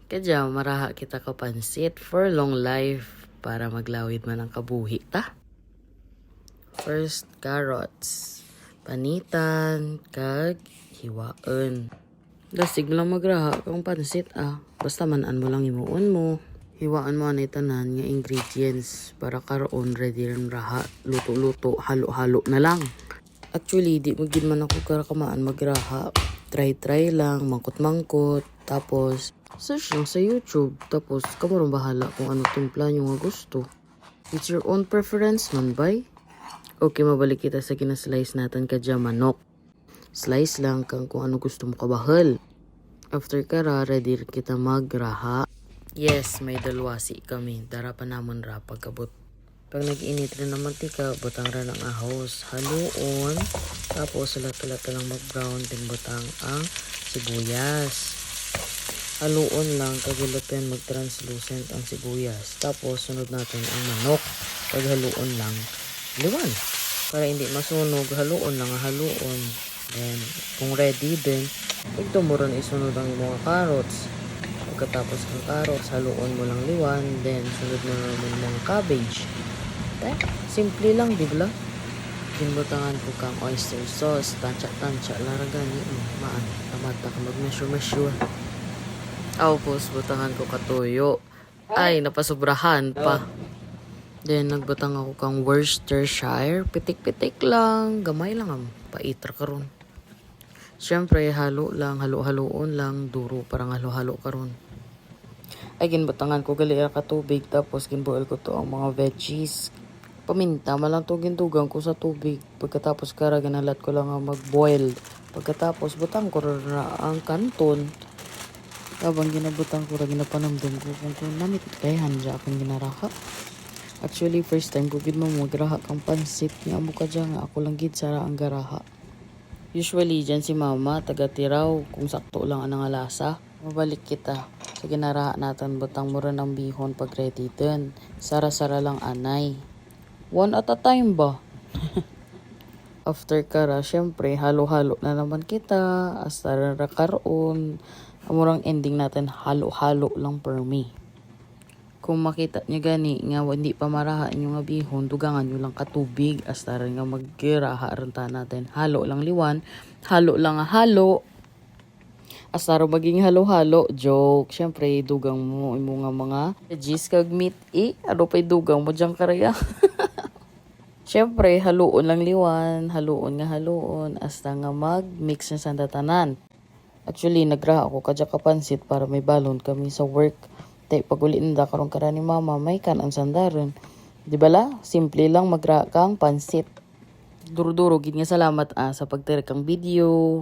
Kadya maraha kita ka pansit for long life para maglawid man ang kabuhi ta. First, carrots. Panitan, kag hiwaon. Dasig lang magraha kang pansit Basta manan mo lang imuon mo. Hiwaan mo anay tanan nga ingredients para karoon ready rin raha. Luto-luto, halo-halo na lang. Actually, di mo gid man ako karakamaan magraha. Try lang, mangkot-mangkot. Tapos, search lang sa YouTube. Tapos, kamurong bahala kung ano timpla nyo nga gusto. It's your own preference man, bay? Okay, mabalik kita sa kinaslice natin kadya manok. Slice lang kang kung ano gusto mo kabahal. After kara, ready kita magraha. Yes, may dalwasi kami. Dara pa namon ra pagkabot. Pag nag-init rin ng mantika, butang ra ng ahos. Haluon. Tapos, sulat-sulat lang mag-brown. Din butang ang sibuyas. Haluon lang, kagulatin mag-translucent ang sibuyas. Tapos, sunod natin ang manok. Pag haluon lang, liwan. Para hindi masunog, haluon lang, haluon. Then, kung ready din, ito mo rin isunod ang mga carrots. Pagkatapos ng carrots, haluon mo lang liwan. Then, sunod mo naman mga cabbage. Simple lang, di ba? Ginbutangan ko kang oyster sauce. Tansya-tansya, laragani. Maan, tamata ka mag-measure. Tapos, butangan ko katuyo. Ay, napasubrahan pa. Then, nagbutang ako kang Worcestershire. Pitik-pitik lang. Gamay lang ang paitra karon. Siyempre, halo-haloon lang. Duro, parang halo-halo karon. Ay, ginbutangan ko gali ka tubig. Tapos, ginboil ko to ang mga veggies. Paminta, malang to gindugang ko sa tubig. Pagkatapos kara, ganalat ko lang ang mag-boil. Pagkatapos, butang ko na ang kanton. Habang ginabutang ko ra ginapanamdam ko kung namit kay hanja akong ginaraha. Actually, first time ko gid mo magraha kang pansit nga amo ka nga ako lang gid sara ang garaha. Usually dyan si mama taga Tiraw kung sakto lang ang lasa. Mabalik kita sa ginaraha natin butang mura ng bihon pag ready din. Sara-sara lang anay. One at a time ba? After kara, syempre halo-halo na naman kita. Hasta ra karoon. Amurang ending natin, halo-halo lang per me. Kung makita nyo gani, nga hindi pa maraha nyo nga bihon, dugangan nyo lang katubig. Hasta rin nga maggiraha ranta natin. Halo lang liwan, halo lang halo. Hasta rin maging halo-halo, joke. Siyempre, dugang mo nga mga veggies kag meat ano pa'y dugang mo dyan karaya. Siyempre, haloon lang liwan, haloon nga haloon. Hasta nga mag-mix na sa tanan. Actually, nagraha ako kadya kapansit para may balon kami sa work. Tay paguliin da karon kara ni mama may kan ang sandaron. Di bala? Simple lang magraha kang pansit. Duro-duro gid nga salamat sa pagtirik kang video.